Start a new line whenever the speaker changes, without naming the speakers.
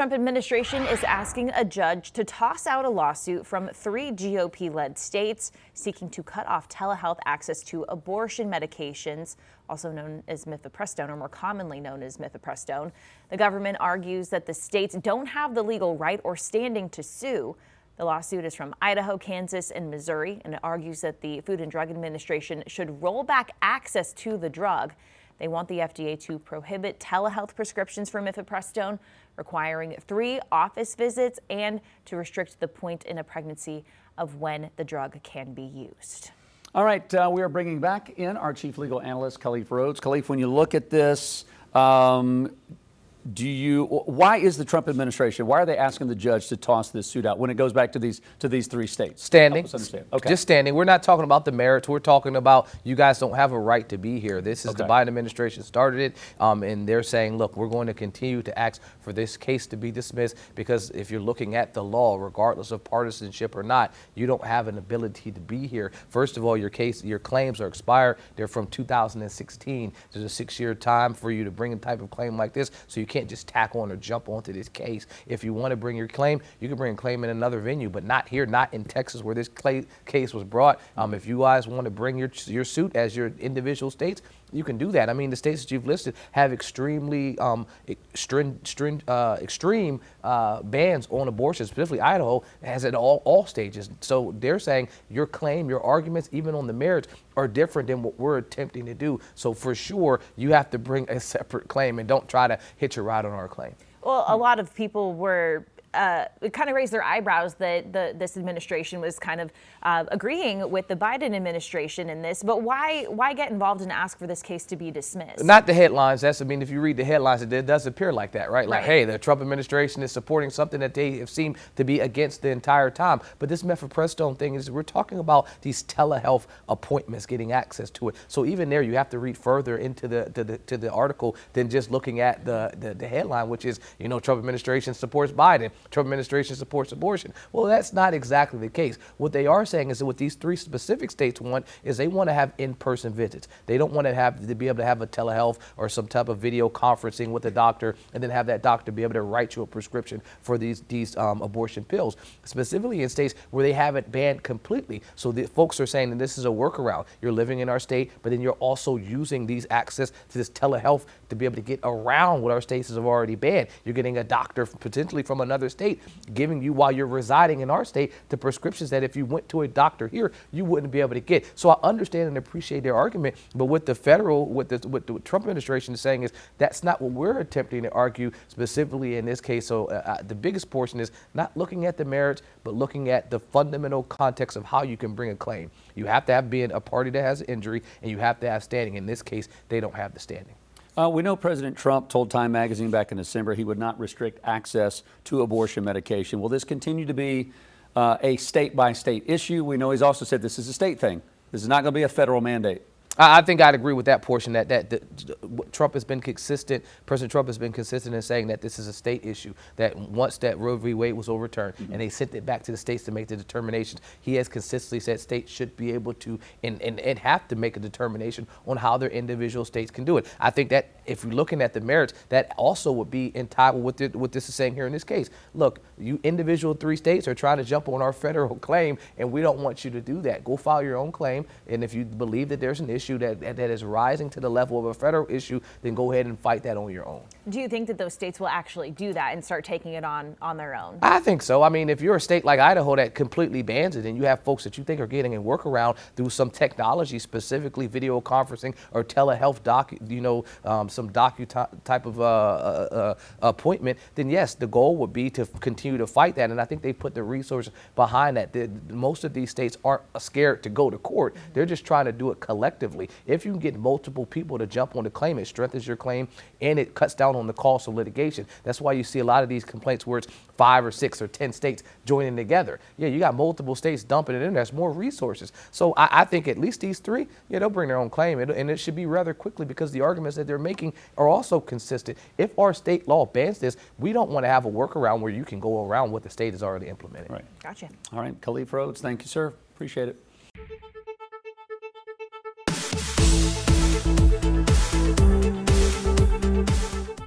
Trump administration is asking a judge to toss out a lawsuit from 3 GOP-led states seeking to cut off telehealth access to abortion medications, also known as mifepristone, or more commonly known as mifepristone. The government argues that the states don't have the legal right or standing to sue. The lawsuit is from Idaho, Kansas, and Missouri, and it argues that the Food and Drug Administration should roll back access to the drug. They want the FDA to prohibit telehealth prescriptions for mifepristone, requiring 3 office visits, and to restrict the point in a pregnancy of when the drug can be used.
All right, we are bringing back in our chief legal analyst, Khalif Rhodes. Khalif, when you look at this, why is the Trump administration, why are they asking the judge to toss this suit out when it goes back to these 3 states?
Standing.
Okay.
Just standing. We're not talking about the merits. We're talking about you guys don't have a right to be here. This is the Biden administration started it, and they're saying, look, we're going to continue to ask for this case to be dismissed because if you're looking at the law, regardless of partisanship or not, you don't have an ability to be here. First of all, your claims are expired. They're from 2016. There's a 6-year time for you to bring a type of claim like this, so you can't just tack on or jump onto this case. If you want to bring your claim, you can bring a claim in another venue, but not here, not in Texas where this case was brought. If you guys want to bring your suit as your individual states, you can do that. I mean, the states that you've listed have extremely extreme bans on abortion. Specifically, Idaho has it all stages. So they're saying your claim, your arguments, even on the merits, are different than what we're attempting to do. So for sure, you have to bring a separate claim and don't try to hitch a ride on our claim.
Well, a lot of people were kind of raised their eyebrows that this administration was kind of agreeing with the Biden administration in this. But why get involved and ask for this case to be dismissed?
Not the headlines. If you read the headlines, it does appear like that, right? Like, hey, the Trump administration is supporting something that they have seemed to be against the entire time. But this mifepristone thing is, we're talking about these telehealth appointments, getting access to it. So even there, you have to read further into the article than just looking at the headline, which is, Trump administration supports Biden. Trump administration supports abortion. Well, that's not exactly the case. What they are saying is that what these 3 specific states want is they want to have in-person visits. They don't want to be able to have a telehealth or some type of video conferencing with a doctor and then have that doctor be able to write you a prescription for these abortion pills, specifically in states where they have it banned completely. So the folks are saying that this is a workaround. You're living in our state, but then you're also using these access to this telehealth to be able to get around what our states have already banned. You're getting a doctor potentially from another state giving you, while you're residing in our state, the prescriptions that if you went to a doctor here, you wouldn't be able to get. So I understand and appreciate their argument, but what the Trump administration is saying is that's not what we're attempting to argue specifically in this case. So the biggest portion is not looking at the merits, but looking at the fundamental context of how you can bring a claim. You have to have been a party that has an injury, and you have to have standing. In this case, they don't have the standing.
We know President Trump told Time magazine back in December he would not restrict access to abortion medication. Will this continue to be a state-by-state issue? We know he's also said this is a state thing. This is not going to be a federal mandate.
I think I'd agree with that portion, that Trump has been consistent. President Trump has been consistent in saying that this is a state issue, that once that Roe v. Wade was overturned and they sent it back to the states to make the determinations, he has consistently said states should be able to and have to make a determination on how their individual states can do it. I think that if you're looking at the merits, that also would be entitled with what this is saying here in this case. Look, you individual 3 states are trying to jump on our federal claim, and we don't want you to do that. Go file your own claim, and if you believe that there's an issue that is rising to the level of a federal issue, then go ahead and fight that on your own.
Do you think that those states will actually do that and start taking it on their own?
I think so. I mean, if you're a state like Idaho that completely bans it and you have folks that you think are getting a workaround through some technology, specifically video conferencing or telehealth some type of appointment, then yes, the goal would be to continue to fight that. And I think they put the resources behind that. Most of these states aren't scared to go to court. They're just trying to do it collectively. If you can get multiple people to jump on the claim, it strengthens your claim and it cuts down on the cost of litigation. That's why you see a lot of these complaints where it's 5 or 6 or 10 states joining together. Yeah, you got multiple states dumping it in. There's more resources. So I think at least these 3, they'll bring their own claim, and it should be rather quickly because the arguments that they're making are also consistent. If our state law bans this, we don't want to have a workaround where you can go around what the state has already implemented.
Right.
Gotcha.
All right, Khalif Rhodes, thank you, sir. Appreciate it.